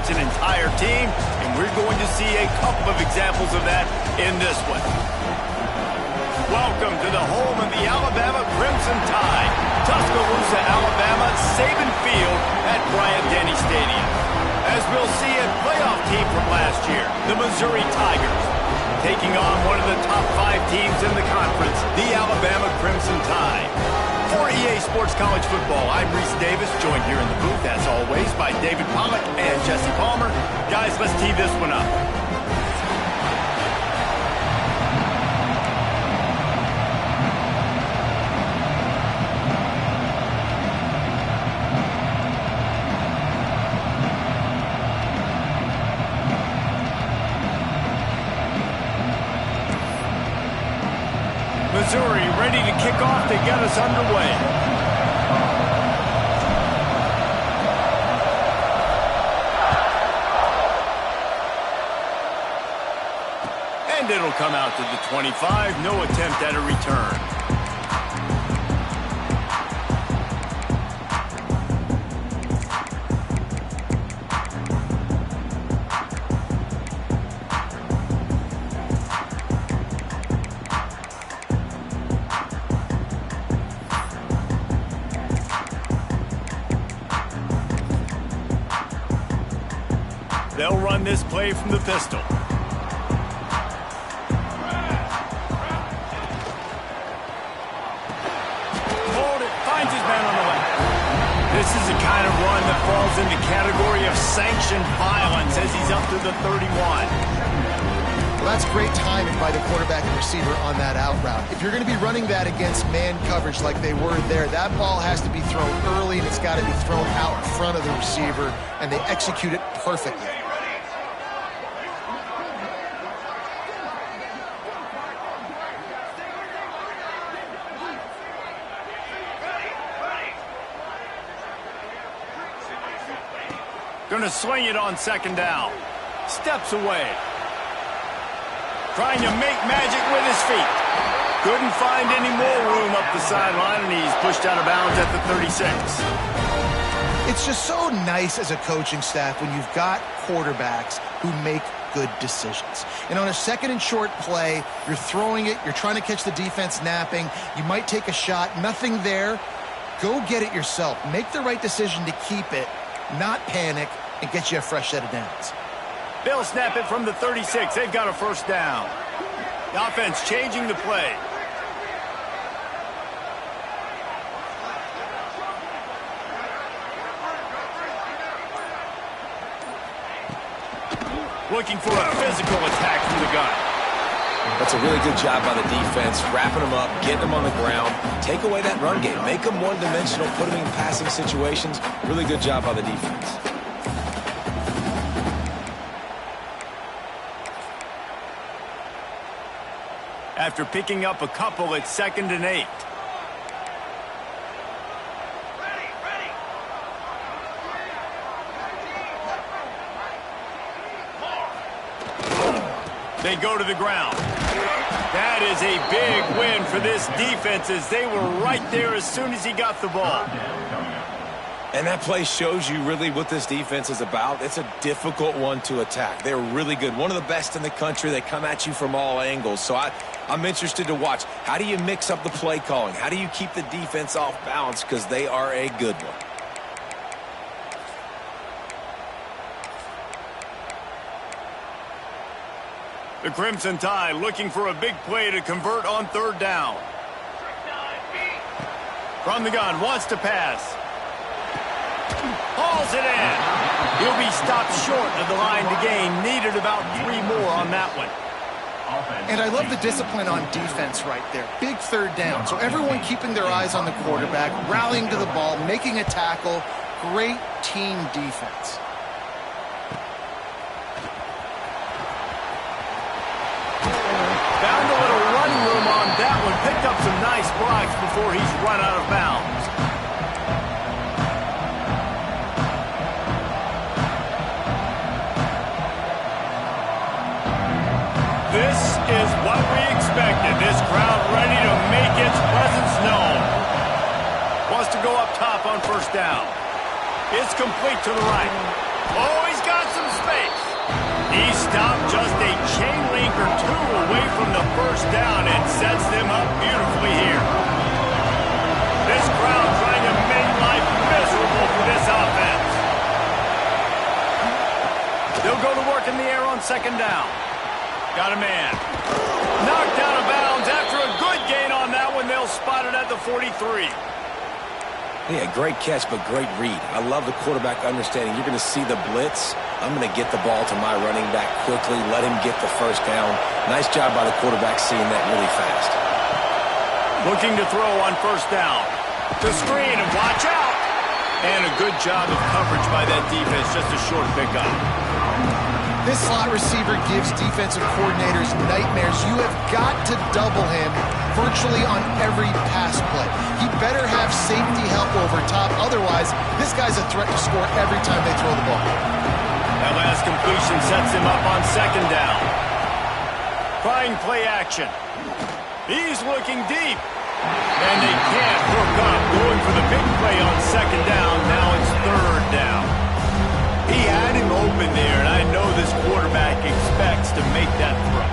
motivates an entire team, and we're going to see a couple of examples of that in this one. Welcome to the home of the Alabama Crimson Tide, Tuscaloosa, Alabama, Saban Field at Bryant-Denny Stadium. As we'll see, a playoff team from last year, the Missouri Tigers, taking on one of the top 5 teams in the conference, the Alabama Crimson Tide. For EA Sports College Football, I'm Reese Davis, joined here in the booth, as always, by David Pollack and Jesse Palmer. Guys, let's tee this one up. Missouri ready to kick off to get us underway. And it'll come out to the 25. No attempt at a return. They'll run this play from the pistol. Hold it, finds his man on the left. This is the kind of run that falls in the category of sanctioned violence as he's up to the 31. Well, that's great timing by the quarterback and receiver on that out route. If you're going to be running that against man coverage like they were there, that ball has to be thrown early and it's got to be thrown out in front of the receiver, and they execute it perfectly. Going to swing it on second down. Steps away. Trying to make magic with his feet. Couldn't find any more room up the sideline, and he's pushed out of bounds at the 36. It's just so nice as a coaching staff when you've got quarterbacks who make good decisions. And on a second and short play, you're throwing it, you're trying to catch the defense napping, you might take a shot, nothing there. Go get it yourself. Make the right decision to keep it, not panic, and get you a fresh set of downs. They'll snap it from the 36. They've got a first down. The offense changing the play. Looking for a physical attack from the gun. That's a really good job by the defense, wrapping them up, getting them on the ground. Take away that run game. Make them one-dimensional, put them in passing situations. Really good job by the defense. After picking up a couple, it's 2nd and 8. They go to the ground. That is a big win for this defense as they were right there as soon as he got the ball. And that play shows you really what this defense is about. It's a difficult one to attack. They're really good. One of the best in the country. They come at you from all angles. So I'm interested to watch. How do you mix up the play calling? How do you keep the defense off balance? Because they are a good one. The Crimson Tide looking for a big play to convert on 3rd down. From the gun, wants to pass. Hauls it in. He'll be stopped short of the line to gain. Needed about 3 more on that one. And I love the discipline on defense right there. Big 3rd down. So everyone keeping their eyes on the quarterback, rallying to the ball, making a tackle. Great team defense. Found a little run room on that one. Picked up some nice blocks before he's run out of bounds. This is what we expected. This crowd ready to make its presence known. Wants to go up top on 1st down. It's complete to the right. Oh, he's got some stop just a chain link or two away from the first down and sets them up beautifully here. This crowd trying to make life miserable for this offense. They'll go to work in the air on second down. Got a man. Knocked out of bounds after a good gain on that one. They'll spot it at the 43. Yeah, great catch, but great read. I love the quarterback understanding. You're going to see the blitz. I'm going to get the ball to my running back quickly, let him get the first down. Nice job by the quarterback seeing that really fast. Looking to throw on first down. To screen and watch out. And a good job of coverage by that defense. Just a short pickup. This slot receiver gives defensive coordinators nightmares. You have got to double him virtually on every pass play. He better have safety help over top. Otherwise, this guy's a threat to score every time they throw the ball. That last completion sets him up on second down. Trying play action. He's looking deep. And they can't hook up. Going for the big play on second down. Now it's third down. He had him open there, and I know this quarterback expects to make that throw.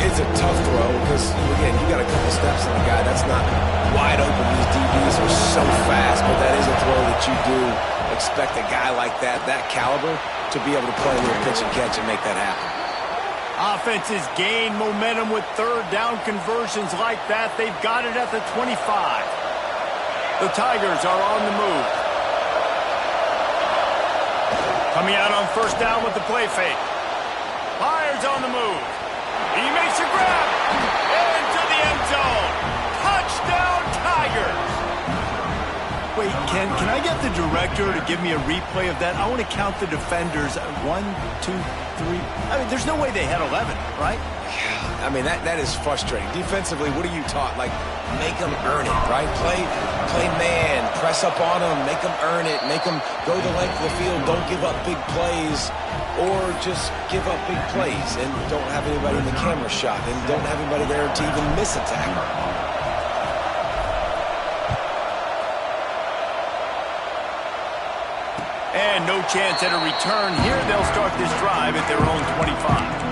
It's a tough throw because, again, you got a couple steps on the guy. That's not wide open. These DBs are so fast, but that is a throw that you do expect a guy like that caliber, to be able to play a little pitch and catch and make that happen. Offenses gain momentum with third down conversions like that. They've got it at the 25. The Tigers are on the move. Coming out on first down with the play fake. Fires on the move. He makes a grab. Into the end zone. Touchdown, Tigers. Wait, can I get the director to give me a replay of that? I want to count the defenders. 1, 2, 3. I mean, there's no way they had 11, right? I mean, that is frustrating. Defensively, what are you taught? Like, make them earn it, right? Play man, press up on them, make them earn it, make them go the length of the field, don't give up big plays, or just give up big plays and don't have anybody in the camera shot and don't have anybody there to even miss a tackle. And no chance at a return here. They'll start this drive at their own 25.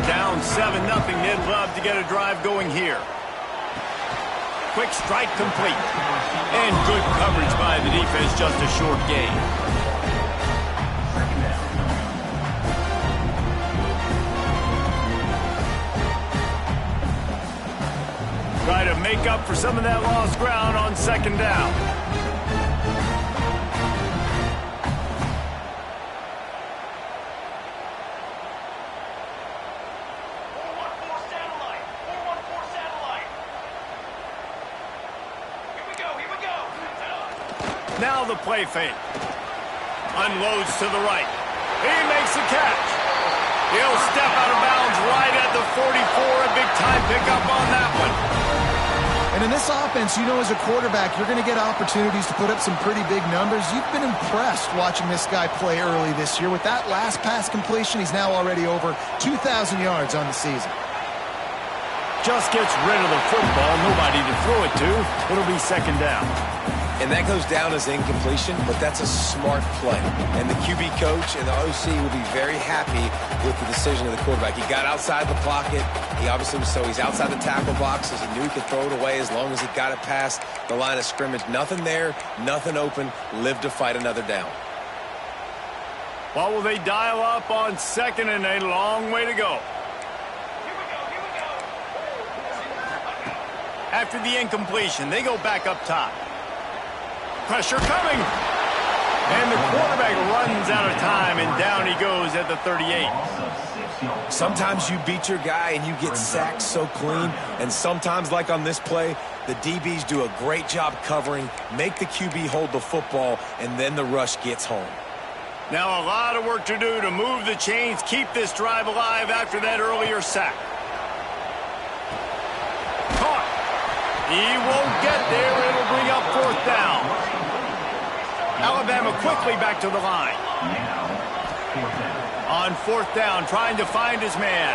Down 7-0. They'd love to get a drive going here. Quick strike complete. And good coverage by the defense, just a short gain. Try to make up for some of that lost ground on second down. Now the play fake. Unloads to the right. He makes the catch. He'll step out of bounds right at the 44. A big-time pickup on that one. And in this offense, you know as a quarterback, you're going to get opportunities to put up some pretty big numbers. You've been impressed watching this guy play early this year. With that last pass completion, he's now already over 2,000 yards on the season. Just gets rid of the football. Nobody to throw it to. It'll be second down. And that goes down as incompletion, but that's a smart play. And the QB coach and the OC will be very happy with the decision of the quarterback. He got outside the pocket. He obviously was he's outside the tackle box, as he knew he could throw it away as long as he got it past the line of scrimmage. Nothing there, nothing open. Live to fight another down. What will they dial up on second, and a long way to go? After the incompletion, they go back up top. Pressure coming. And the quarterback runs out of time, and down he goes at the 38. Sometimes you beat your guy and you get sacked so clean, and sometimes, like on this play, the DBs do a great job covering, make the QB hold the football, and then the rush gets home. Now a lot of work to do to move the chains, keep this drive alive after that earlier sack. Caught. He won't get there. It'll bring up fourth down. Alabama quickly back to the line. On fourth down, trying to find his man.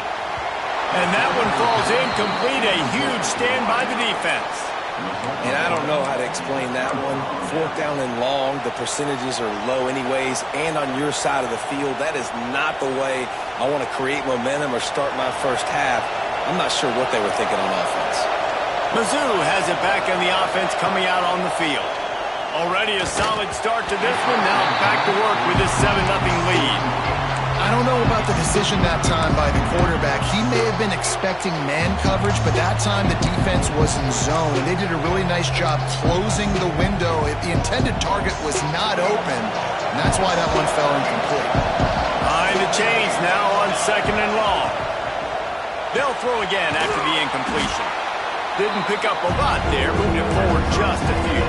And that one falls incomplete. A huge stand by the defense. And I don't know how to explain that one. Fourth down and long, the percentages are low anyways, and on your side of the field, that is not the way I want to create momentum or start my first half. I'm not sure what they were thinking on offense. Mizzou has it back in the offense coming out on the field. Already a solid start to this one. Now back to work with this 7-0 lead. I don't know about the decision that time by the quarterback. He may have been expecting man coverage, but that time the defense was in zone. They did a really nice job closing the window. The intended target was not open, and that's why that one fell incomplete. Behind the chains now on 2nd and long. They'll throw again after the incompletion. Didn't pick up a lot there, moving it forward just a few.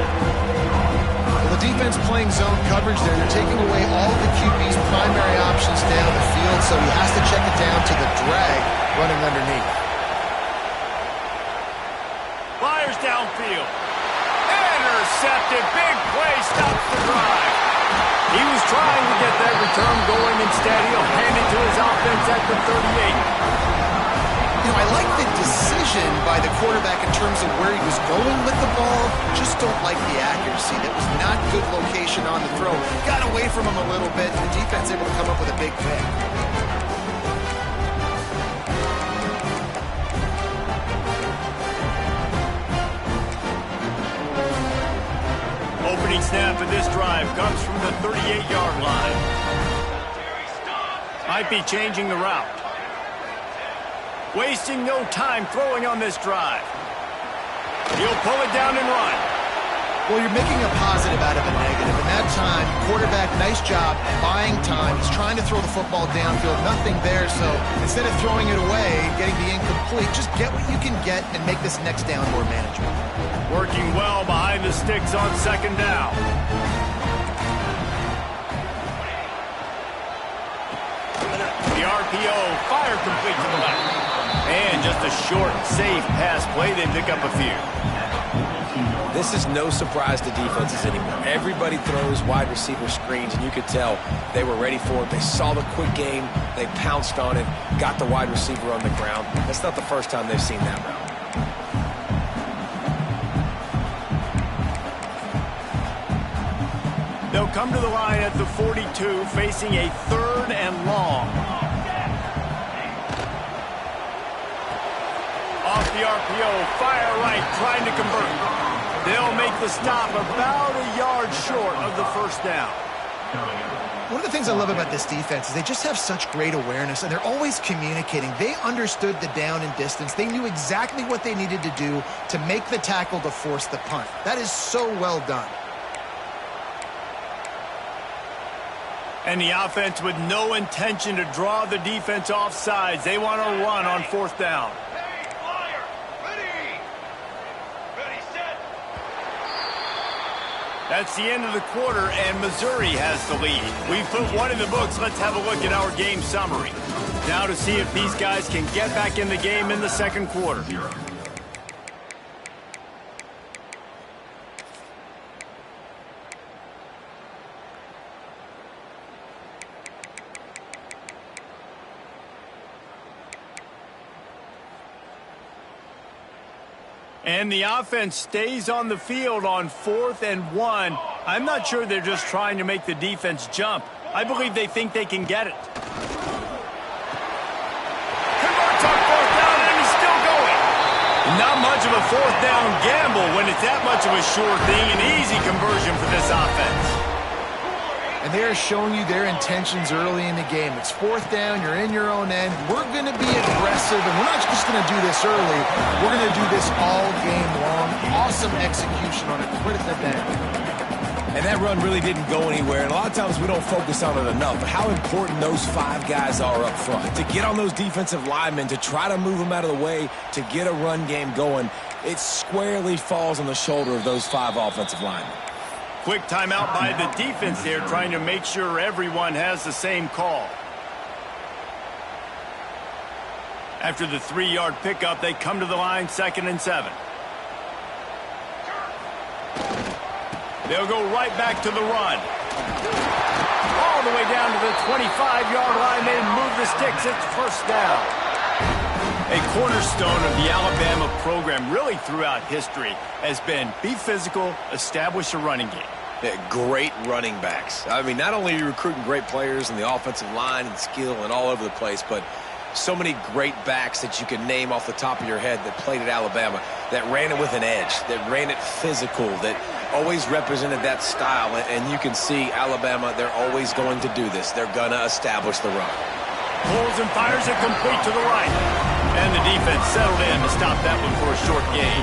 The defense playing zone coverage there. They're taking away all of the QB's primary options down the field, so he has to check it down to the drag running underneath. Fires downfield. Intercepted. Big play. Stops the drive. He was trying to get that return going. Instead, he'll hand it to his offense at the 38. You know, I like the decision by the quarterback in terms of where he was going with the ball. Just don't like the accuracy. That was not good location on the throw. Got away from him a little bit. The defense able to come up with a big pick. Opening snap of this drive comes from the 38-yard line. Might be changing the route. Wasting no time throwing on this drive. He'll pull it down and run. Well, you're making a positive out of a negative. And that time, quarterback, nice job buying time. He's trying to throw the football downfield. Nothing there, so instead of throwing it away, getting the incomplete, just get what you can get and make this next down more manageable. Working well behind the sticks on 2nd down. The RPO, fire complete to the left. And just a short, safe pass play. They pick up a few. This is no surprise to defenses anymore. Everybody throws wide receiver screens, and you could tell they were ready for it. They saw the quick game. They pounced on it, got the wide receiver on the ground. That's not the first time they've seen that route. They'll come to the line at the 42, facing a 3rd and long. Off the RPO, fire right, trying to convert. They'll make the stop about a yard short of the first down. One of the things I love about this defense is they just have such great awareness, and they're always communicating. They understood the down and distance. They knew exactly what they needed to do to make the tackle to force the punt. That is so well done. And the offense with no intention to draw the defense off sides. They want to run on 4th down. That's the end of the quarter, and Missouri has the lead. We've put one in the books. Let's have a look at our game summary. Now to see if these guys can get back in the game in the 2nd quarter. And the offense stays on the field on 4th and 1. I'm not sure they're just trying to make the defense jump. I believe they think they can get it. Converts on 4th down, and he's still going. Not much of a 4th down gamble when it's that much of a sure thing. An easy conversion for this offense. And they are showing you their intentions early in the game. It's 4th down, you're in your own end. We're going to be aggressive, and we're not just going to do this early. We're going to do this all game long. Awesome execution on a critical down. And that run really didn't go anywhere. And a lot of times we don't focus on it enough. But how important those 5 guys are up front. To get on those defensive linemen, to try to move them out of the way, to get a run game going, it squarely falls on the shoulder of those 5 offensive linemen. Quick timeout by the defense there, trying to make sure everyone has the same call. After the 3-yard pickup, they come to the line 2nd and 7. They'll go right back to the run. All the way down to the 25-yard line. They move the sticks. It's first down. A cornerstone of the Alabama program really throughout history has been be physical, establish a running game. Yeah, great running backs. I mean, not only are you recruiting great players in the offensive line and skill and all over the place, but so many great backs that you can name off the top of your head that played at Alabama, that ran it with an edge, that ran it physical, that always represented that style. And you can see Alabama, they're always going to do this. They're going to establish the run. Pulls and fires it complete to the right. And the defense settled in to stop that one for a short gain.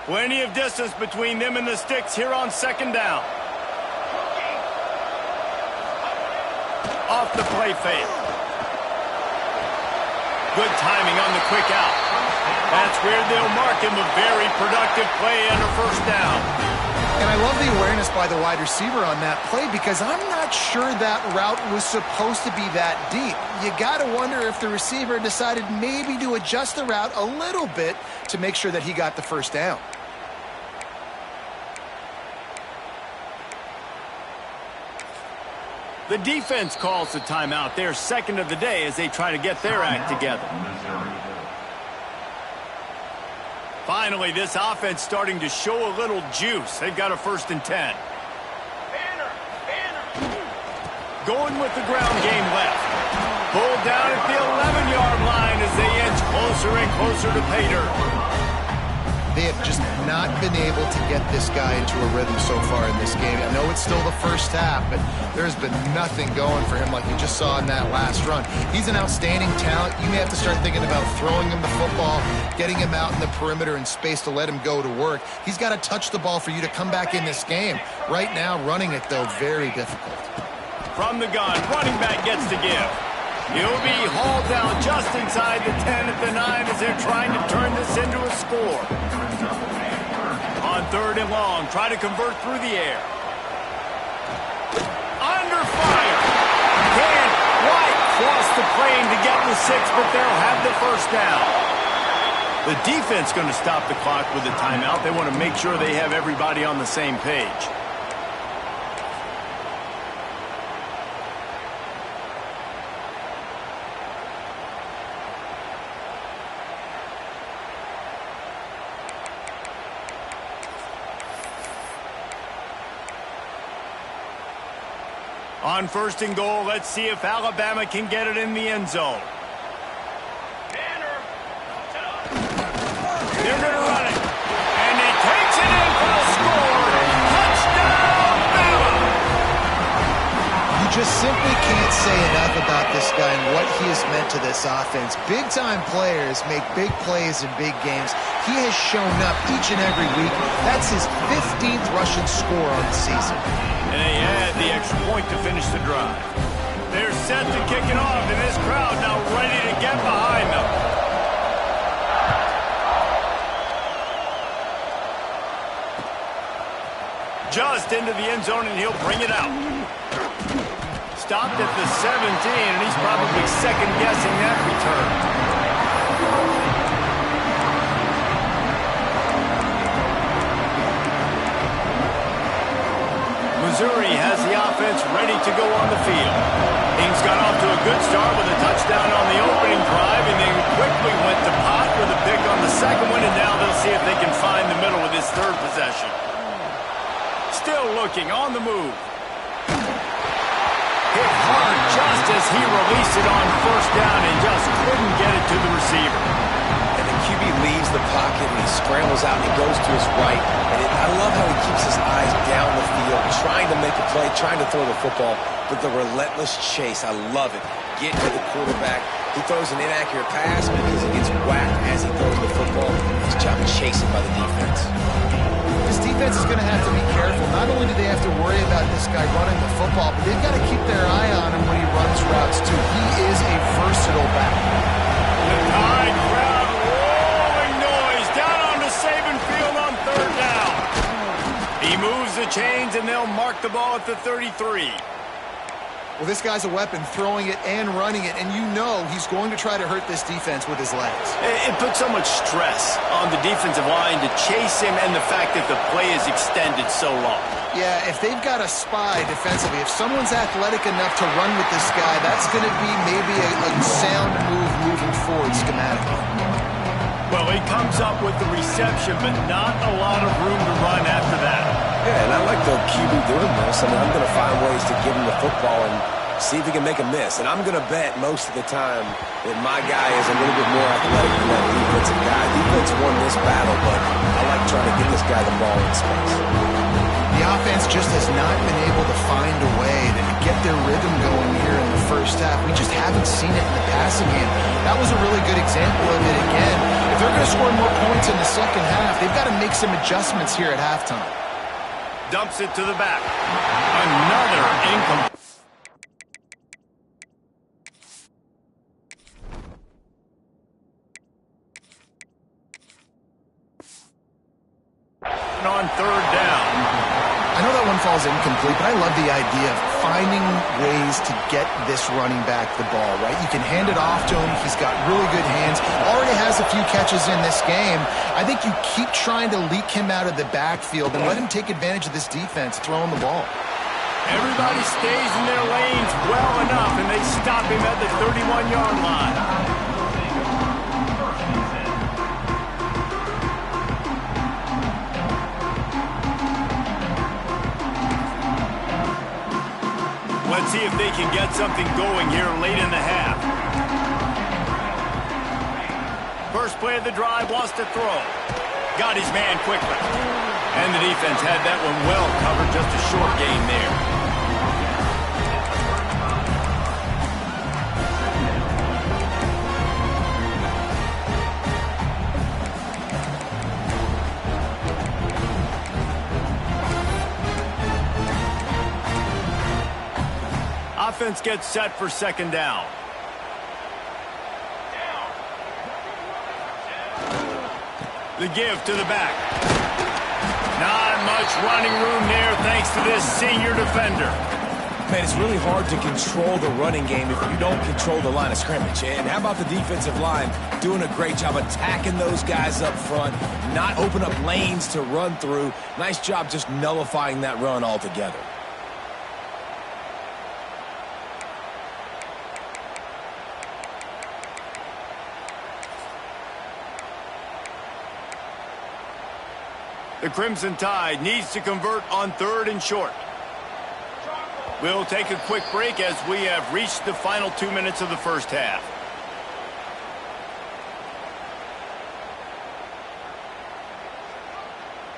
Plenty of distance between them and the sticks here on second down. Off the play fake. Good timing on the quick out. That's where they'll mark him a very productive play and a first down. And I love the awareness by the wide receiver on that play because I'm not sure that route was supposed to be that deep. You got to wonder if the receiver decided maybe to adjust the route a little bit to make sure that he got the first down. The defense calls the timeout. They're second of the day as they try to get their act together. Finally, this offense starting to show a little juice. They've got a 1st and 10. Going with the ground game left. Pulled down at the 11-yard line as they inch closer and closer to pay dirt. They have just not been able to get this guy into a rhythm so far in this game. I know it's still the first half, but there's been nothing going for him like you just saw in that last run. He's an outstanding talent. You may have to start thinking about throwing him the football, getting him out in the perimeter in space to let him go to work. He's got to touch the ball for you to come back in this game. Right now, running it, though, very difficult. From the gun, running back gets to give. He'll be hauled down just inside the 10 at the 9 as they're trying to turn this into a score. On 3rd and long, try to convert through the air. Under fire. Can't quite cross the plane to get the 6, but they'll have the first down. The defense going to stop the clock with a timeout. They want to make sure they have everybody on the same page. On 1st and goal, let's see if Alabama can get it in the end zone. They're going to run it. And he takes it in for a score. Touchdown, Bama! You just simply can't say enough about this guy and what he has meant to this offense. Big-time players make big plays in big games. He has shown up each and every week. That's his 15th rushing score on the season. And they add the extra point to finish the drive. They're set to kick it off, and this crowd now ready to get behind them. Just into the end zone, and he'll bring it out. Stopped at the 17, and he's probably second-guessing that return. Missouri has the offense ready to go on the field. Things got off to a good start with a touchdown on the opening drive, and then quickly went to pot with a pick on the second one, and now they'll see if they can find the middle with this 3rd possession. Still looking on the move. Hit hard just as he released it on 1st down and just couldn't get it to the receiver. And the QB leaves the pocket and he scrambles out and he goes to his right. And I love how he keeps his eyes down the field, trying to make a play, trying to throw the football, but the relentless chase, I love it. Get to the quarterback. He throws an inaccurate pass because he gets whacked as he throws the football. His job is chasing by the defense. This defense is going to have to be careful. Not only do they have to worry about this guy running the football, but they've got to keep their eye on him when he runs routes, too. He is a versatile back. The Tide crowd rolling noise down onto Saban Field on 3rd down. He moves the chains, and they'll mark the ball at the 33. Well, this guy's a weapon, throwing it and running it, and you know he's going to try to hurt this defense with his legs. It puts so much stress on the defensive line to chase him, and the fact that the play is extended so long. Yeah, if they've got a spy defensively, if someone's athletic enough to run with this guy, that's going to be maybe a sound move moving forward schematically. Well, he comes up with the reception, but not a lot of room to run after that. Yeah, and I like the QB doing this. I mean, I'm going to find ways to give him the football and see if he can make a miss. And I'm going to bet most of the time that my guy is a little bit more athletic than that defensive guy. Defense won this battle, but I like trying to get this guy the ball in space. The offense just has not been able to find a way to get their rhythm going here in the first half. We just haven't seen it in the passing game. That was a really good example of it again. If they're going to score more points in the second half, they've got to make some adjustments here at halftime. Dumps it to the back. Another incomplete. On third down. I know that one falls incomplete, but I love the idea of finding ways to get this running back the ball, right? You can hand it off to him. He's got really good hands. Already has a few catches in this game. I think you keep trying to leak him out of the backfield and let him take advantage of this defense throwing the ball. Everybody stays in their lanes well enough, and they stop him at the 31-yard line. Let's see if they can get something going here late in the half. First play of the drive, wants to throw. Got his man quickly. And the defense had that one well covered, just a short gain there. Offense gets set for second down. The give to the back. Not much running room there thanks to this senior defender. Man, it's really hard to control the running game if you don't control the line of scrimmage. And how about the defensive line doing a great job attacking those guys up front, not open up lanes to run through. Nice job just nullifying that run altogether. The Crimson Tide needs to convert on third and short. We'll take a quick break as we have reached the final 2 minutes of the first half.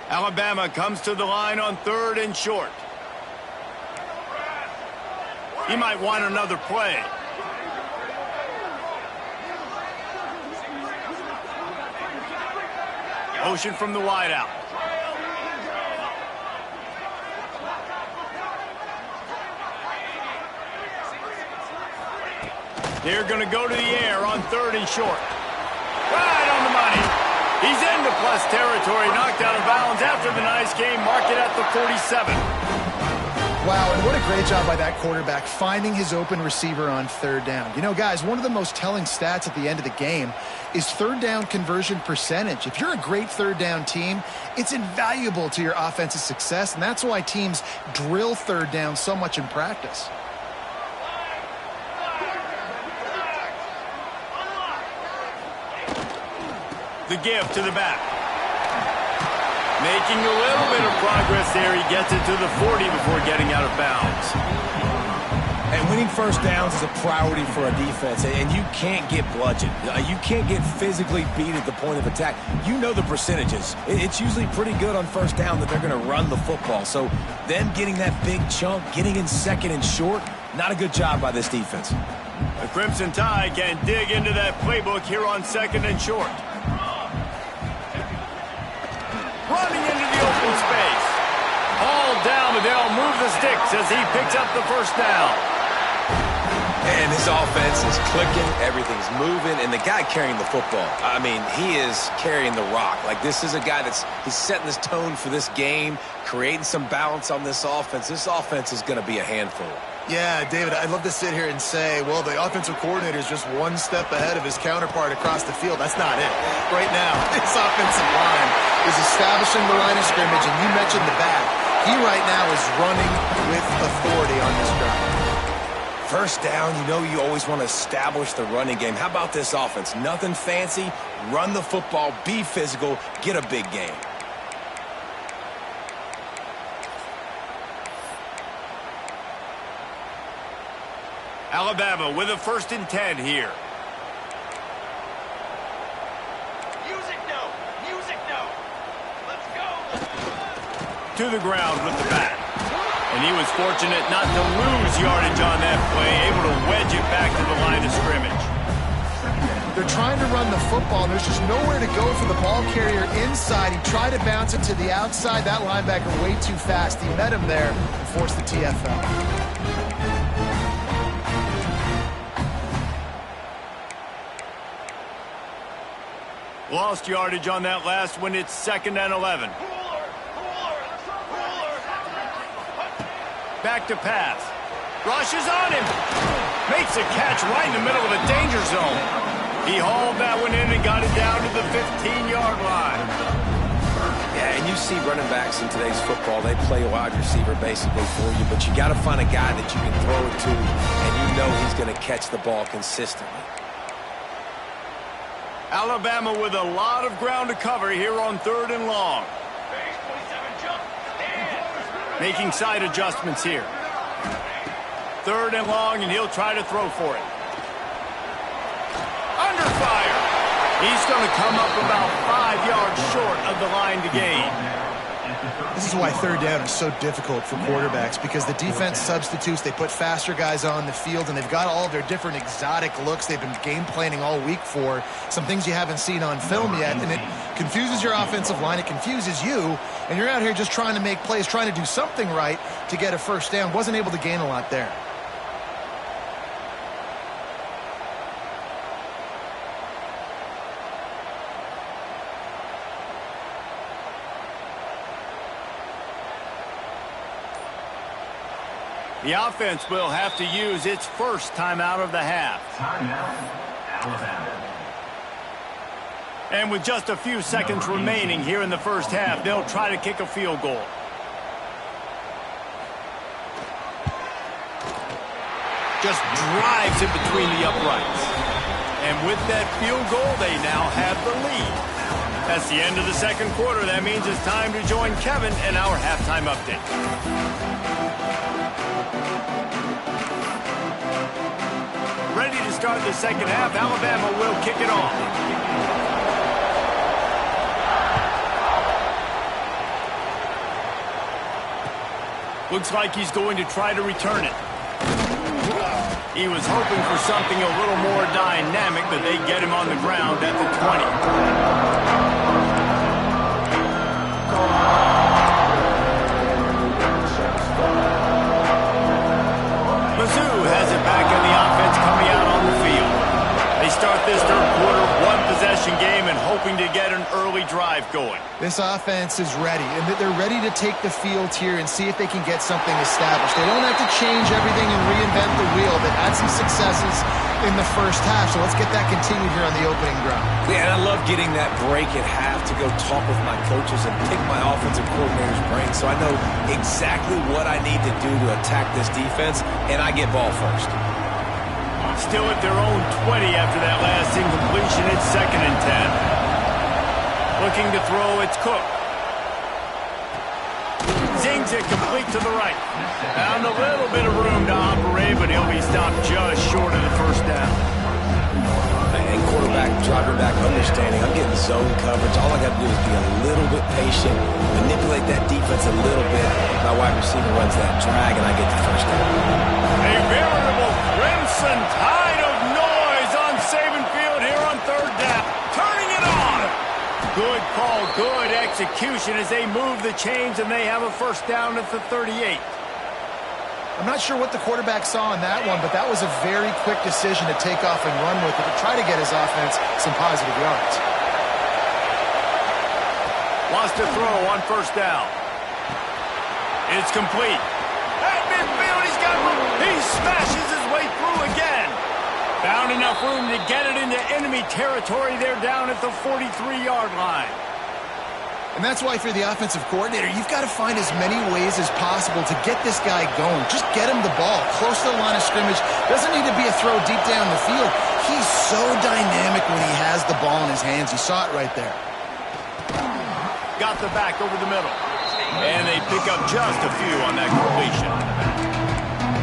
Alabama comes to the line on third and short. He might want another play. Motion from the wideout. They're going to go to the air on third and short. Right on the money. He's into plus territory, knocked out of bounds after the nice game, marked it at the 47. Wow, and what a great job by that quarterback finding his open receiver on third down. You know, guys, one of the most telling stats at the end of the game is third down conversion percentage. If you're a great third down team, it's invaluable to your offensive success, and that's why teams drill third down so much in practice. The give to the back. Making a little bit of progress there. He gets it to the 40 before getting out of bounds. And winning first downs is a priority for a defense, and you can't get bludgeoned. You can't get physically beat at the point of attack. You know the percentages. It's usually pretty good on first down that they're going to run the football. So them getting that big chunk, getting in second and short, not a good job by this defense. The Crimson Tide can dig into that playbook here on second and short. Running into the open space. All down, but they'll move the sticks as he picks up the first down. And his offense is clicking, everything's moving, and the guy carrying the football, I mean, he is carrying the rock. Like, this is a guy he's setting this tone for this game, creating some balance on this offense. This offense is going to be a handful. Yeah, David, I'd love to sit here and say, well, the offensive coordinator is just one step ahead of his counterpart across the field. That's not it. Right now, this offensive line is establishing the line of scrimmage, and you mentioned the back. He right now is running with authority on this drive. First down, you know you always want to establish the running game. How about this offense? Nothing fancy. Run the football, be physical, get a big game. Alabama with a 1st and 10 here. Music no. Music no. Let's go. To the ground with the bat. And he was fortunate not to lose yardage on that play, able to wedge it back to the line of scrimmage. They're trying to run the football, and there's just nowhere to go for the ball carrier inside. He tried to bounce it to the outside. That linebacker way too fast. He met him there and forced the TFL. Lost yardage on that last one. It's 2nd and 11. Back to pass. Rushes on him. Makes a catch right in the middle of a danger zone. He hauled that one in and got it down to the 15-yard line. Yeah, and you see running backs in today's football, they play a wide receiver basically for you, but you got to find a guy that you can throw it to, and you know he's going to catch the ball consistently. Alabama with a lot of ground to cover here on 3rd and long. Making side adjustments here. 3rd and long, and he'll try to throw for it. Under fire. He's going to come up about 5 yards short of the line to gain. This is why 3rd down is so difficult for quarterbacks, because the defense substitutes. They put faster guys on the field, and they've got all of their different exotic looks they've been game planning all week for, some things you haven't seen on film yet, and it confuses your offensive line. It confuses you, and you're out here just trying to make plays, trying to do something right to get a 1st down. Wasn't able to gain a lot there. The offense will have to use its first timeout of the half. Timeout, Alabama. And with just a few seconds remaining here in the first half, they'll try to kick a field goal. Just drives it between the uprights. And with that field goal, they now have the lead. That's the end of the 2nd quarter. That means it's time to join Kevin in our halftime update. Ready to start the 2nd half. Alabama will kick it off. Looks like he's going to try to return it. He was hoping for something a little more dynamic, but they get him on the ground at the 20. Mizzou has it back in the offense coming out on the field. They start this 3rd quarter, 1-possession game, and hoping to get an early drive going. This offense is ready, and they're ready to take the field here and see if they can get something established. They don't have to change everything and reinvent the wheel. They've had some successes in the first half, so let's get that continued here on the opening drive. Yeah, and I love getting that break at half to go talk with my coaches and pick my offensive coordinator's brain so I know exactly what I need to do to attack this defense, and I get ball first. Still at their own 20 after that last incompletion. It's 2nd and 10. Looking to throw, it's Cook. Zings it complete to the right. Found a little bit of room to operate, but he'll be stopped just short of the 1st down. And quarterback, driving back, understanding I'm getting zone coverage. All I got to do is be a little bit patient, manipulate that defense a little bit. My wide receiver runs that drag, and I get the 1st down. A veritable crimson tide of noise on Saban Field here on 3rd down. Turning it on. Good call, good execution as they move the chains, and they have a 1st down at the 38. I'm not sure what the quarterback saw on that one, but that was a very quick decision to take off and run with it to try to get his offense some positive yards. Wants to throw on 1st down. It's complete. At midfield, he's got one. He smashes his way through again. Found enough room to get it into enemy territory. They're down at the 43-yard line. And that's why, if you're the offensive coordinator, you've got to find as many ways as possible to get this guy going. Just get him the ball close to the line of scrimmage. Doesn't need to be a throw deep down the field. He's so dynamic when he has the ball in his hands. You saw it right there. Got the back over the middle. And they pick up just a few on that completion.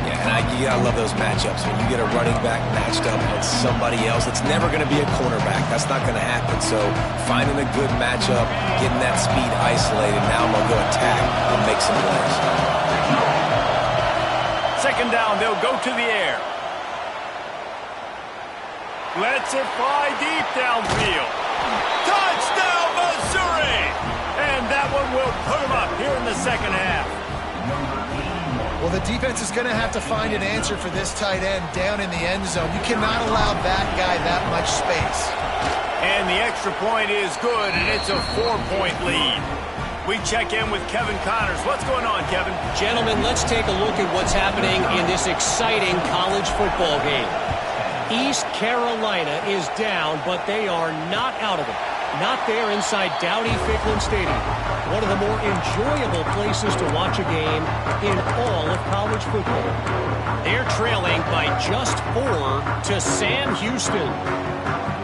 Yeah, and you gotta love those matchups. When you get a running back matched up on somebody else, it's never going to be a cornerback. That's not going to happen. So finding a good matchup, getting that speed isolated, now I'm going to go attack and make some plays. Second down, they'll go to the air. Lets it fly deep downfield. Touchdown, Missouri! And that one will put them up here in the second half. Well, the defense is going to have to find an answer for this tight end down in the end zone. You cannot allow that guy that much space. And the extra point is good, and it's a 4-point lead. We check in with Kevin Connors. What's going on, Kevin? Gentlemen, let's take a look at what's happening in this exciting college football game. East Carolina is down, but they are not out of it. Not there inside Dowdy-Ficklin Stadium. One of the more enjoyable places to watch a game in all of college football. They're trailing by just 4 to Sam Houston.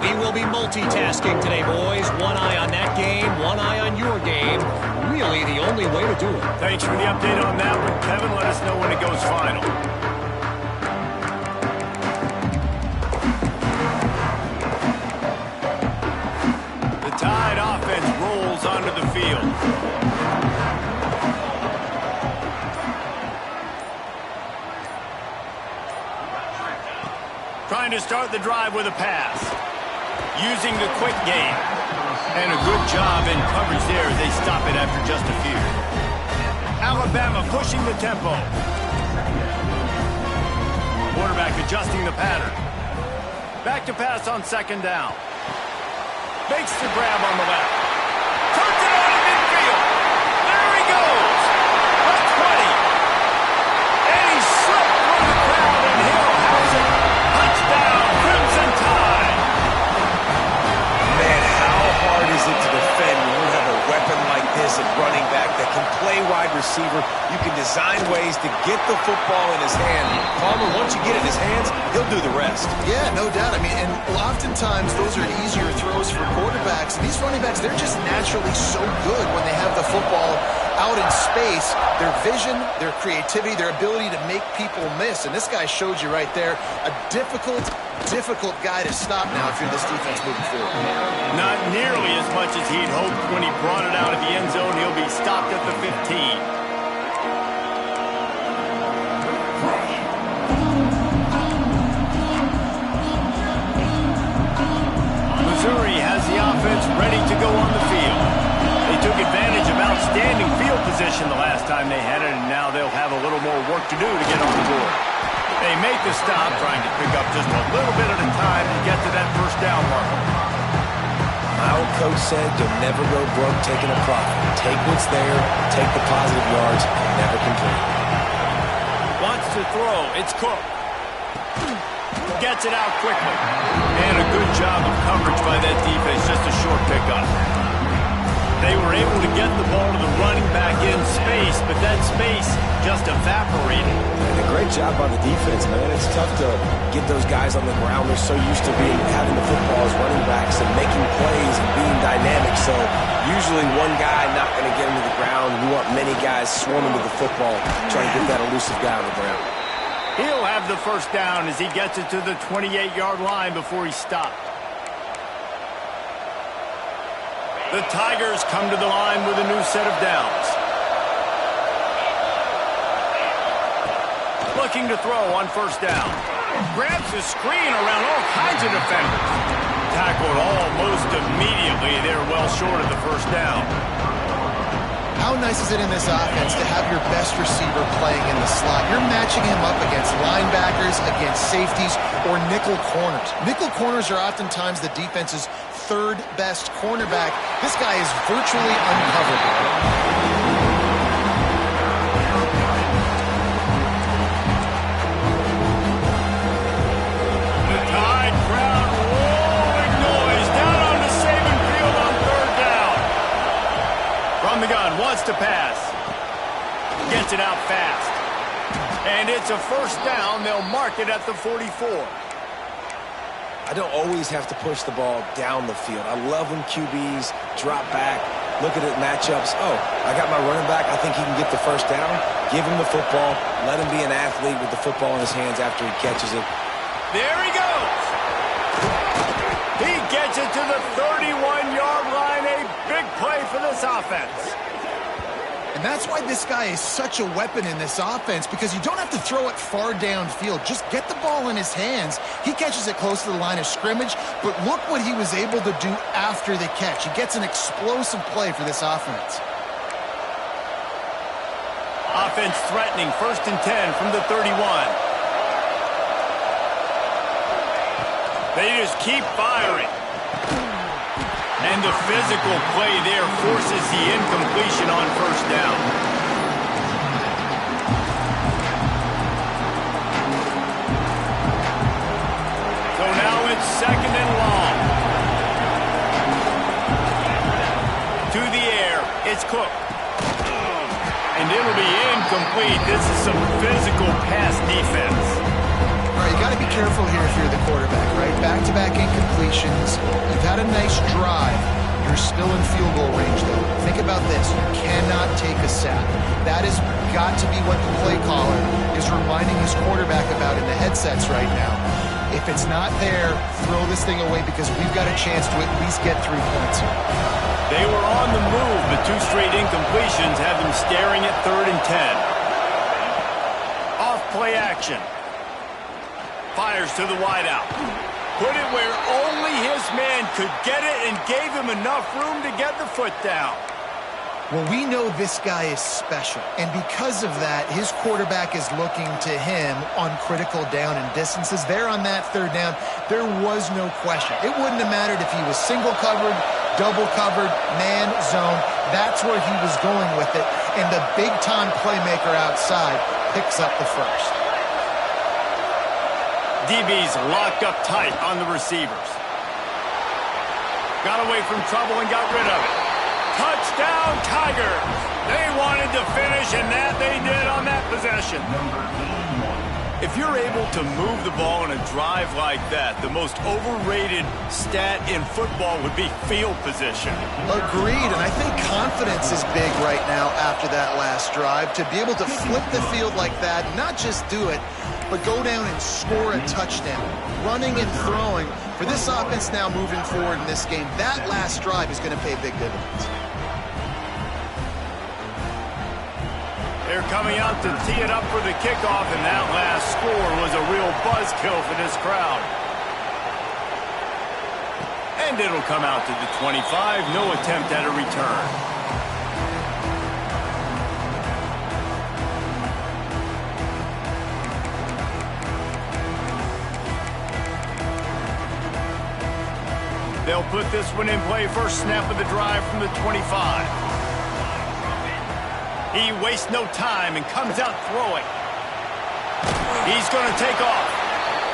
We will be multitasking today, boys. One eye on that game, one eye on your game. Really the only way to do it. Thanks for the update on that one, Kevin. Let us know when it goes final. Tide offense rolls onto the field. Trying to start the drive with a pass. Using the quick game. And a good job in coverage there as they stop it after just a few. Alabama pushing the tempo. Quarterback adjusting the pattern. Back to pass on second down. Makes the grab on the left. Turns it out in midfield. There he goes. A 20. And he slipped through the crowd, and he'll house it. Touchdown, Crimson Tide. Man, how hard is it to defend when you have a weapon like this at running back that can play wide receiver? You can design ways to get the football in his hand. Palmer, once you get it in his hands, he'll do the rest. Yeah, no doubt. I mean, and oftentimes those are easier throws for quarterbacks. And these running backs, they're just naturally so good when they have the football out in space. Their vision, their creativity, their ability to make people miss. And this guy showed you right there, a difficult guy to stop now if you're this defense moving forward. Not nearly as much as he'd hoped when he brought it out of the end zone. He'll be stopped at the 15. Missouri has the offense ready to go on the field. They took advantage of outstanding field position the last time they had it, and now they'll have a little more work to do to get on the board. They make the stop, trying to pick up just a little bit at a time to get to that first down marker. My old coach said you'll never go broke taking a profit. Take what's there, take the positive yards, and never complain. Wants to throw. It's Cook. Gets it out quickly. And a good job of coverage by that defense. Just a short pickup. They were able to get the ball to the running back in space, but that space just evaporated. And a great job by the defense, man. It's tough to get those guys on the ground. They're so used to having the football as running backs and making plays and being dynamic. So usually one guy not going to get him to the ground. You want many guys swarming to the football, trying to get that elusive guy on the ground. He'll have the first down as he gets it to the 28-yard line before he's stopped. The Tigers come to the line with a new set of downs. Looking to throw on first down. Grabs the screen around all kinds of defenders. Tackled almost immediately. They're well short of the first down. How nice is it in this offense to have your best receiver playing in the slot? You're matching him up against linebackers, against safeties, or nickel corners. Nickel corners are oftentimes the defense's third best cornerback. This guy is virtually uncoverable. the gun, wants to pass. Gets it out fast. And it's a first down. They'll mark it at the 44. I don't always have to push the ball down the field. I love when QBs drop back, look at it matchups. Oh, I got my running back. I think he can get the first down. Give him the football. Let him be an athlete with the football in his hands after he catches it. There he goes. He gets it to the 31-yard line. A big play for this offense. And that's why this guy is such a weapon in this offense, because you don't have to throw it far downfield. Just get the ball in his hands. He catches it close to the line of scrimmage, but look what he was able to do after the catch. He gets an explosive play for this offense. Offense threatening, 1st and 10 from the 31. They just keep firing. And the physical play there forces the incompletion on first down. So now it's 2nd and long. To the air, it's Cook. And it'll be incomplete. This is some physical pass defense. All right, you got to be careful here if you're the quarterback, right? Back-to-back incompletions. You've had a nice drive. You're still in field goal range, though. Think about this. You cannot take a sack. That has got to be what the play caller is reminding his quarterback about in the headsets right now. If it's not there, throw this thing away, because we've got a chance to at least get 3 points here. They were on the move, but 2 straight incompletions have them staring at 3rd and 10. Off play action. Fires to the wideout. Put it where only his man could get it, and gave him enough room to get the foot down. Well, we know this guy is special, and because of that, his quarterback is looking to him on critical down and distances. There on that 3rd down, there was no question. It wouldn't have mattered if he was single covered, double covered, man, zone. That's where he was going with it, and the big-time playmaker outside picks up the first. DB's locked up tight on the receivers. Got away from trouble and got rid of it. Touchdown, Tigers! They wanted to finish, and that they did on that possession. If you're able to move the ball in a drive like that, the most overrated stat in football would be field position. Agreed, and I think confidence is big right now after that last drive. To be able to flip the field like that, not just do it, but go down and score a touchdown. Running and throwing. For this offense now moving forward in this game, that last drive is going to pay big dividends. They're coming out to tee it up for the kickoff, and that last score was a real buzzkill for this crowd. And it'll come out to the 25. No attempt at a return. They'll put this one in play. First snap of the drive from the 25. He wastes no time and comes out throwing. He's going to take off.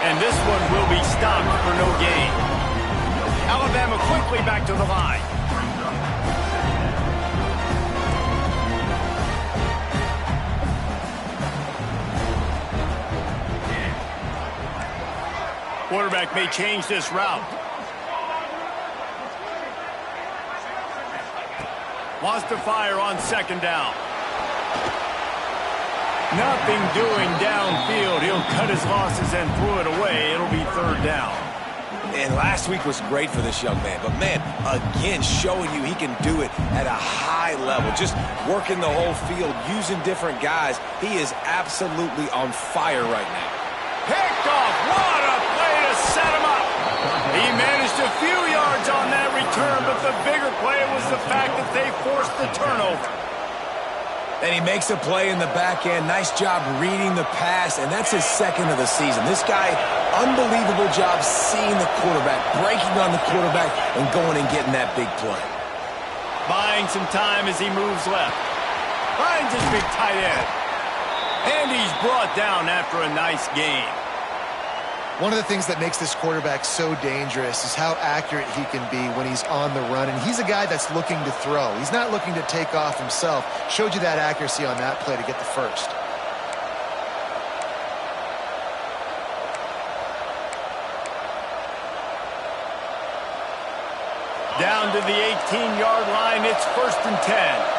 And this one will be stopped for no gain. Alabama quickly back to the line. Quarterback may change this route. Wants to fire on 2nd down. Nothing doing downfield. He'll cut his losses and throw it away. It'll be 3rd down. And last week was great for this young man. But, man, again, showing you he can do it at a high level. Just working the whole field, using different guys. He is absolutely on fire right now. Picked off. What a play to set him up. He managed a few yards on that return, but the bigger play was the fact that they forced the turnover. And he makes a play in the back end. Nice job reading the pass, and that's his 2nd of the season. This guy, unbelievable job seeing the quarterback, breaking on the quarterback, and going and getting that big play. Buying some time as he moves left. Finds his big tight end. And he's brought down after a nice gain. One of the things that makes this quarterback so dangerous is how accurate he can be when he's on the run. And he's a guy that's looking to throw. He's not looking to take off himself. Showed you that accuracy on that play to get the first. Down to the 18-yard line, it's 1st and 10.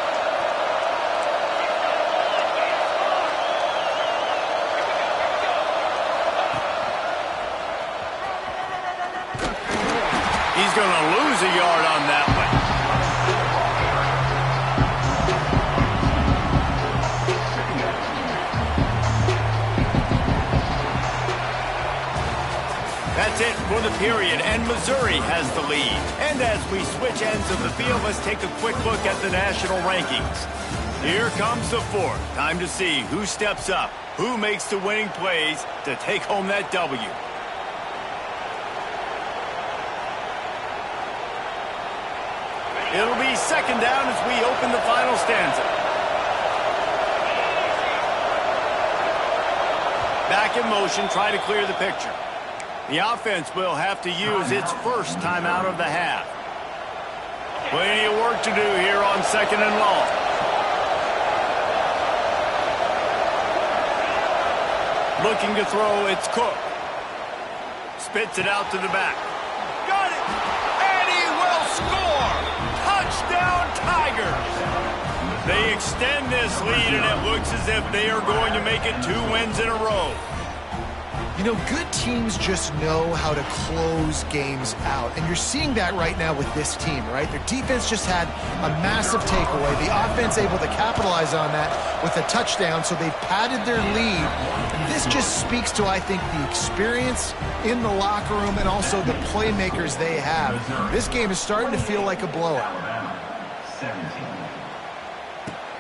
He's going to lose a yard on that one. That's it for the period, and Missouri has the lead. And as we switch ends of the field, let's take a quick look at the national rankings. Here comes the fourth. Time to see who steps up, who makes the winning plays to take home that W. It'll be 2nd down as we open the final stanza. Back in motion, try to clear the picture. The offense will have to use its first time out of the half. Plenty of work to do here on 2nd and long. Looking to throw, it's Cook. Spits it out to the back. Got it! And he will score! Touchdown, Tigers! They extend this lead, and it looks as if they are going to make it 2 wins in a row. You know, good teams just know how to close games out. And you're seeing that right now with this team, right? Their defense just had a massive takeaway. The offense able to capitalize on that with a touchdown, so they've padded their lead. And this just speaks to, I think, the experience in the locker room and also the playmakers they have. This game is starting to feel like a blowout.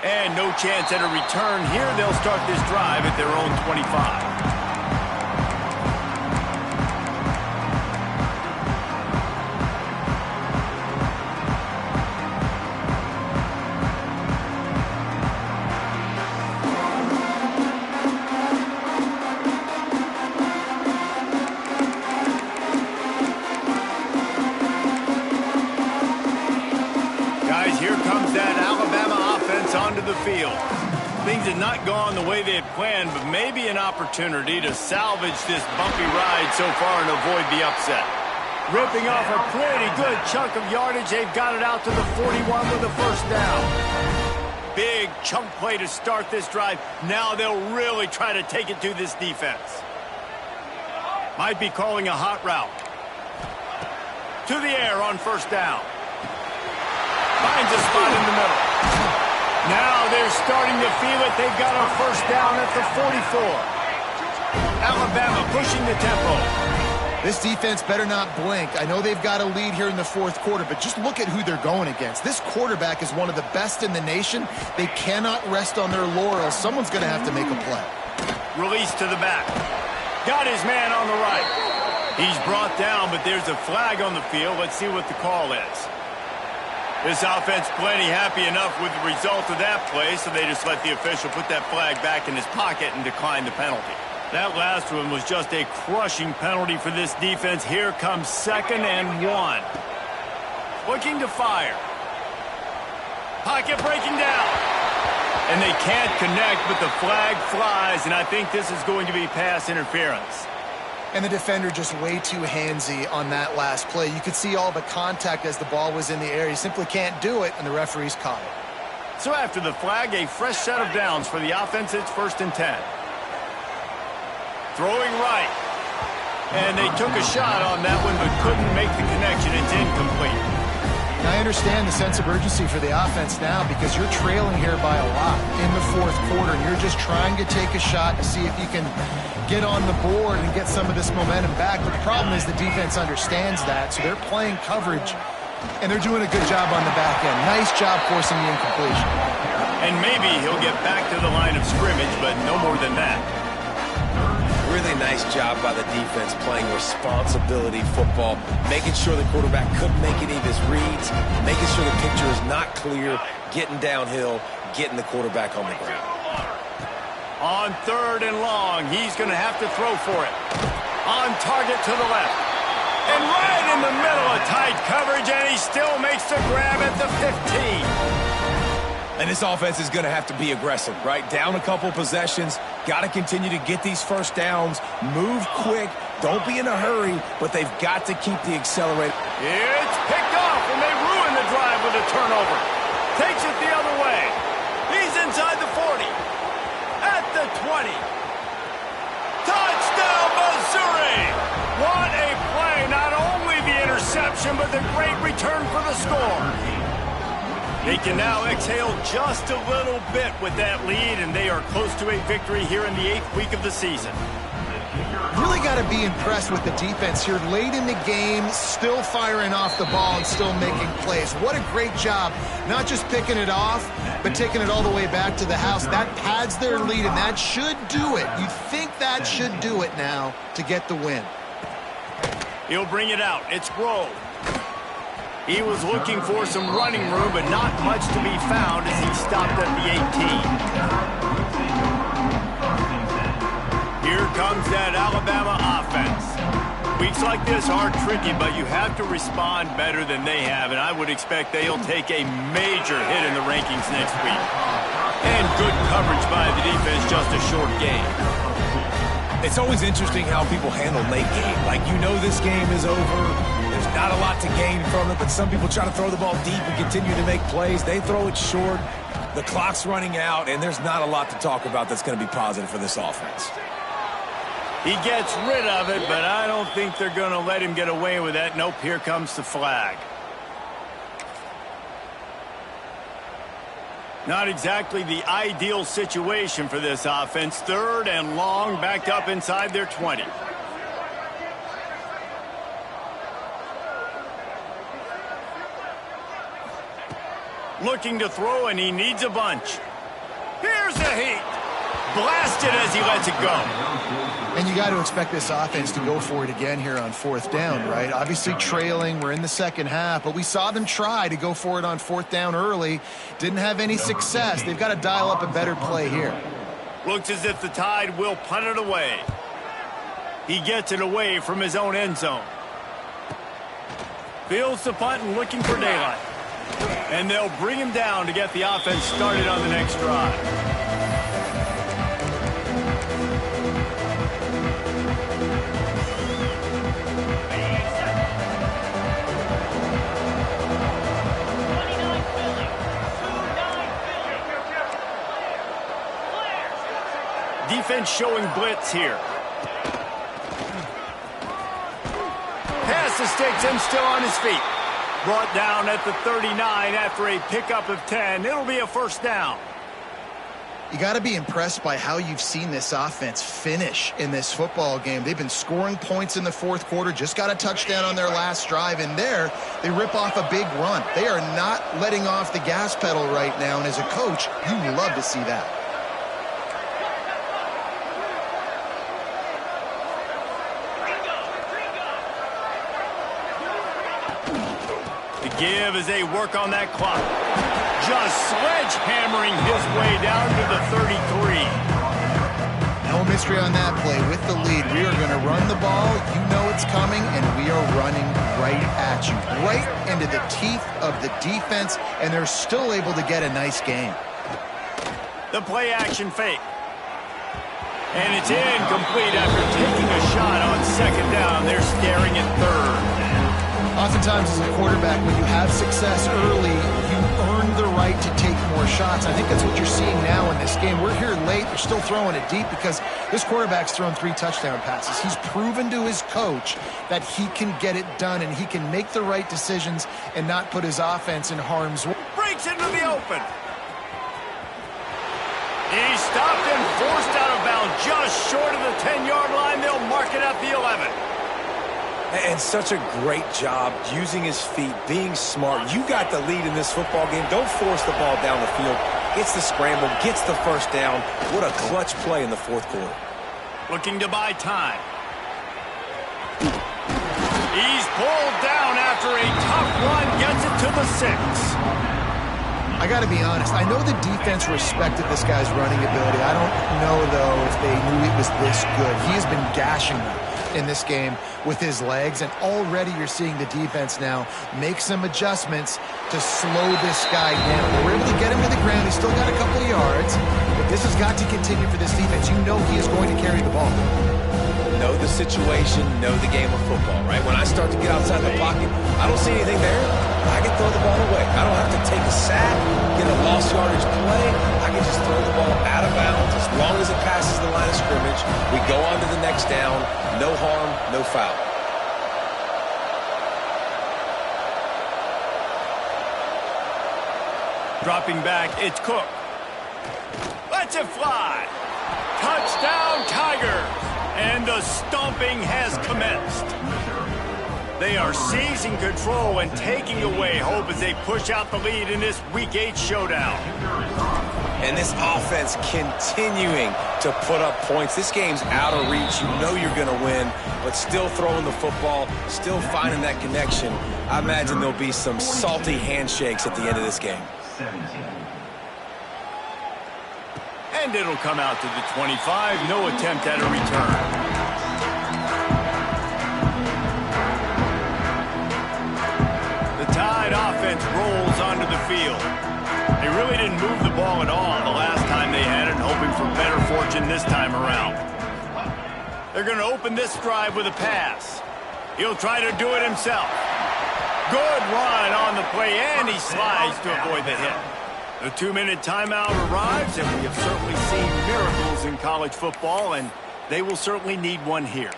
And no chance at a return here. They'll start this drive at their own 25. Onto the field. Things had not gone the way they had planned, but maybe an opportunity to salvage this bumpy ride so far and avoid the upset. Ripping off a pretty good chunk of yardage. They've got it out to the 41 with a 1st down. Big chunk play to start this drive. Now they'll really try to take it to this defense. Might be calling a hot route. To the air on 1st down. Finds a spot in the middle. Now they're starting to feel it. They've got a 1st down at the 44. Alabama pushing the tempo. This defense better not blink. I know they've got a lead here in the 4th quarter, but just look at who they're going against. This quarterback is one of the best in the nation. They cannot rest on their laurels. Someone's going to have to make a play. Release to the back. Got his man on the right. He's brought down, but there's a flag on the field. Let's see what the call is. This offense plenty happy enough with the result of that play, so they just let the official put that flag back in his pocket and decline the penalty. That last one was just a crushing penalty for this defense. Here comes 2nd and 1. Looking to fire. Pocket breaking down. And they can't connect, but the flag flies, and I think this is going to be pass interference. And the defender just way too handsy on that last play. You could see all the contact as the ball was in the air. He simply can't do it, and the referees caught it. So after the flag, a fresh set of downs for the offense. It's 1st and 10. Throwing right. And they took a shot on that one, but couldn't make the connection. It's incomplete. Now, I understand the sense of urgency for the offense now because you're trailing here by a lot in the 4th quarter, and you're just trying to take a shot to see if you can get on the board and get some of this momentum back. But the problem is the defense understands that, so they're playing coverage, and they're doing a good job on the back end. Nice job forcing the incompletion. And maybe he'll get back to the line of scrimmage, but no more than that. Really nice job by the defense playing responsibility football, making sure the quarterback couldn't make any of his reads, making sure the picture is not clear, getting downhill, getting the quarterback on the ground. On 3rd and long, he's going to have to throw for it. On target to the left. And right in the middle of tight coverage, and he still makes the grab at the 15. And this offense is going to have to be aggressive, right? Down a couple possessions, got to continue to get these first downs, move quick, don't be in a hurry, but they've got to keep the accelerator. It's picked off, and they ruin the drive with a turnover. Takes it the other way. He's inside the 40. At the 20. Touchdown, Missouri! What a play. Not only the interception, but the great return for the score. They can now exhale just a little bit with that lead, and they are close to a victory here in the 8th week of the season. Really got to be impressed with the defense here. Late in the game, still firing off the ball and still making plays. What a great job. Not just picking it off, but taking it all the way back to the house. That pads their lead, and that should do it. You think that should do it now to get the win. He'll bring it out. It's Grove. He was looking for some running room, but not much to be found as he stopped at the 18. Here comes that Alabama offense. Weeks like this are tricky, but you have to respond better than they have, and I would expect they'll take a major hit in the rankings next week. And good coverage by the defense, just a short game. It's always interesting how people handle late game. Like, you know this game is over. There's not a lot to gain from it, but some people try to throw the ball deep and continue to make plays. They throw it short. The clock's running out, and there's not a lot to talk about that's going to be positive for this offense. He gets rid of it, but I don't think they're going to let him get away with that. Nope, here comes the flag. Not exactly the ideal situation for this offense. 3rd and long, backed up inside their 20. Looking to throw, and he needs a bunch. Here's the heat. Blasted as he lets it go. And you got to expect this offense to go for it again here on 4th down, right? Obviously trailing, we're in the second half, but we saw them try to go for it on 4th down early. Didn't have any success. They've got to dial up a better play here. Looks as if the Tide will punt it away. He gets it away from his own end zone. Fields the punt and looking for daylight. And they'll bring him down to get the offense started on the next drive. Defense showing blitz here. Pass the sticks and still on his feet. Brought down at the 39 after a pickup of 10. It'll be a 1st down. You got to be impressed by how you've seen this offense finish in this football game. They've been scoring points in the 4th quarter, just got a touchdown on their last drive, and there they rip off a big run. They are not letting off the gas pedal right now, and as a coach, you love to see that. Give as they work on that clock. Just sledgehammering his way down to the 33. No mystery on that play. With the lead, we are going to run the ball. You know it's coming, and we are running right at you. Right into the teeth of the defense, and they're still able to get a nice game. The play action fake. And it's incomplete after taking a shot on 2nd down. They're staring at 3rd. Oftentimes as a quarterback, when you have success early, you earn the right to take more shots. I think that's what you're seeing now in this game. We're here late. They're still throwing it deep because this quarterback's thrown 3 touchdown passes. He's proven to his coach that he can get it done and he can make the right decisions and not put his offense in harm's way. Breaks into the open. He's stopped and forced out of bounds just short of the 10-yard line. They'll mark it at the 11. And such a great job using his feet, being smart. You got the lead in this football game. Don't force the ball down the field. Gets the scramble, gets the 1st down. What a clutch play in the 4th quarter. Looking to buy time. He's pulled down after a tough run, gets it to the 6. I got to be honest. I know the defense respected this guy's running ability. I don't know, though, if they knew he was this good. He has been gashing them. in this game with his legs, and already you're seeing the defense now make some adjustments to slow this guy down. We're able to get him to the ground. He's still got a couple of yards, but this has got to continue for this defense. You know he is going to carry the ball. Know the situation, know the game of football, right? When I start to get outside the pocket, I don't see anything there. I can throw the ball away. I don't have to take a sack, get a lost yardage play. I can just throw the ball out of bounds. As long as it passes the line of scrimmage, we go on to the next down. No harm, no foul. Dropping back, it's Cook. Lets it fly. Touchdown, Tigers. And the stomping has commenced. They are seizing control and taking away hope as they push out the lead in this Week 8 showdown. And this offense continuing to put up points. This game's out of reach. You know you're going to win, but still throwing the football, still finding that connection. I imagine there'll be some salty handshakes at the end of this game. And it'll come out to the 25. No attempt at a return. The Tide offense rolls onto the field. They really didn't move the ball at all the last time they had it, hoping for better fortune this time around. They're going to open this drive with a pass. He'll try to do it himself. Good run on the play, and he slides to avoid the hit. The 2-minute timeout arrives, and we have certainly seen miracles in college football, and they will certainly need one here.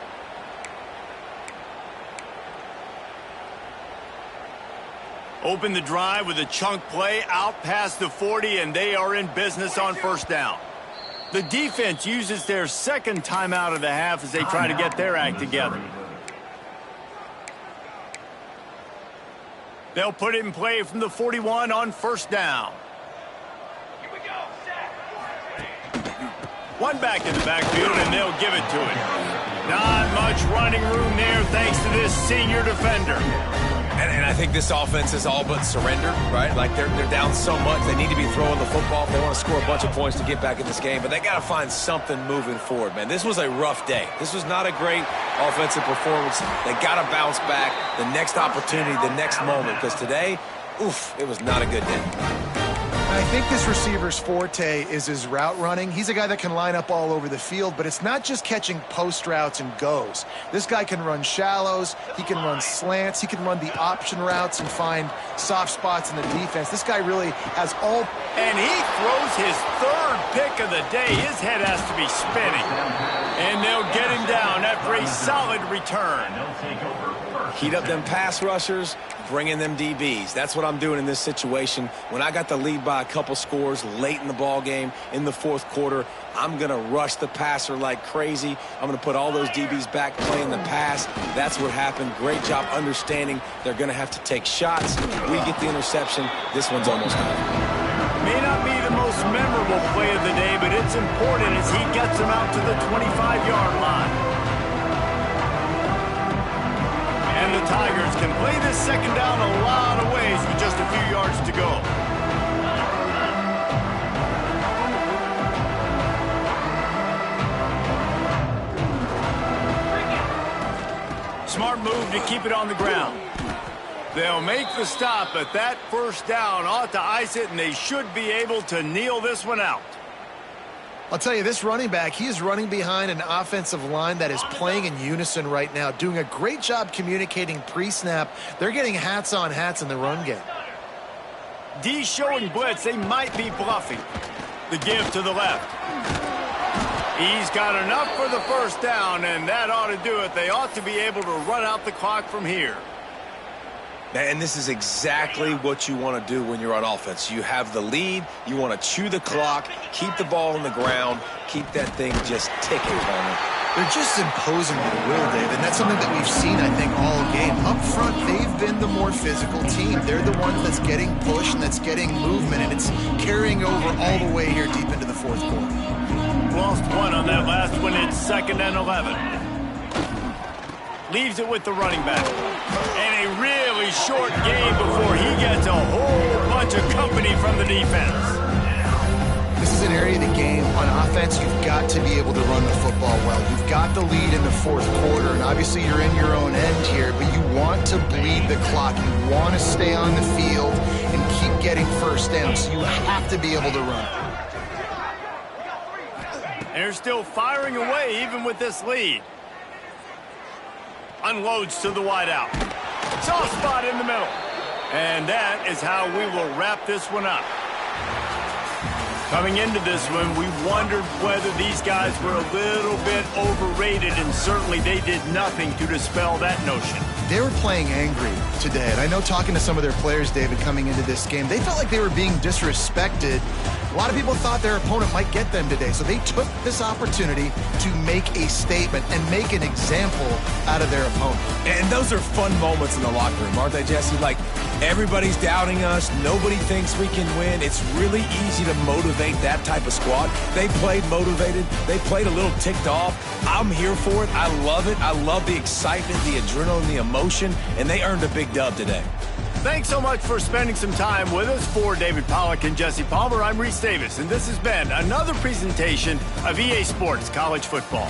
Open the drive with a chunk play out past the 40, and they are in business on first down. The defense uses their second timeout of the half as they try to get their act together. They'll put it in play from the 41 on first down. One back in the backfield, and they'll give it to him. Not much running room there thanks to this senior defender. And I think this offense is all but surrendered, right? Like they're down so much. They need to be throwing the football if they want to score a bunch of points to get back in this game. But they got to find something moving forward, man. This was a rough day. This was not a great offensive performance. They got to bounce back the next opportunity, the next moment. Because today, oof, it was not a good day. I think this receiver's forte is his route running. He's a guy that can line up all over the field, but it's not just catching post routes and goes. This guy can run shallows, he can run slants, he can run the option routes and find soft spots in the defense. This guy really has all... And he throws his third pick of the day. His head has to be spinning. And they'll get him down after a solid return. Heat up them pass rushers, bring in them DBs. That's what I'm doing in this situation. When I got the lead by a couple scores late in the ball game in the fourth quarter, I'm going to rush the passer like crazy. I'm going to put all those DBs back playing the pass. That's what happened. Great job understanding they're going to have to take shots. We get the interception. This one's almost done. May not be the most memorable play of the day, but it's important as he gets them out to the 25-yard line. And the Tigers can play this second down a lot of ways with just a few yards to go. Smart move to keep it on the ground. They'll make the stop, but that first down ought to ice it, and they should be able to kneel this one out. I'll tell you, this running back, he is running behind an offensive line that is playing in unison right now, doing a great job communicating pre-snap. They're getting hats on hats in the run game. D showing blitz. They might be bluffing. The give to the left. He's got enough for the first down, and that ought to do it. They ought to be able to run out the clock from here. And this is exactly what you want to do when you're on offense. You have the lead. You want to chew the clock, keep the ball on the ground, keep that thing just ticking, Tony. They're just imposing their will, Dave, and that's something that we've seen, I think, all game. Up front, they've been the more physical team. They're the ones that's getting pushed and that's getting movement, and it's carrying over all the way here deep into the fourth quarter. Lost one on that last one. It's 2nd and 11. Leaves it with the running back. And a really short game before he gets a whole bunch of company from the defense. This is an area of the game on offense, you've got to be able to run the football well. You've got the lead in the fourth quarter, and obviously you're in your own end here, but you want to bleed the clock. You want to stay on the field and keep getting first down, so you have to be able to run. And they're still firing away even with this lead. Unloads to the wideout. Soft spot in the middle. And that is how we will wrap this one up. Coming into this one, we wondered whether these guys were a little bit overrated, and certainly they did nothing to dispel that notion. They were playing angry today, and I know talking to some of their players, David, coming into this game, they felt like they were being disrespected. A lot of people thought their opponent might get them today, so they took this opportunity to make a statement and make an example out of their opponent. And those are fun moments in the locker room, aren't they, Jesse? Like, everybody's doubting us. Nobody thinks we can win. It's really easy to motivate that type of squad. They played motivated. They played a little ticked off. I'm here for it. I love it. I love the excitement, the adrenaline, the emotion, and they earned a big dub today. Thanks so much for spending some time with us. For David Pollack and Jesse Palmer, I'm Reese Davis, and this has been another presentation of EA Sports College Football.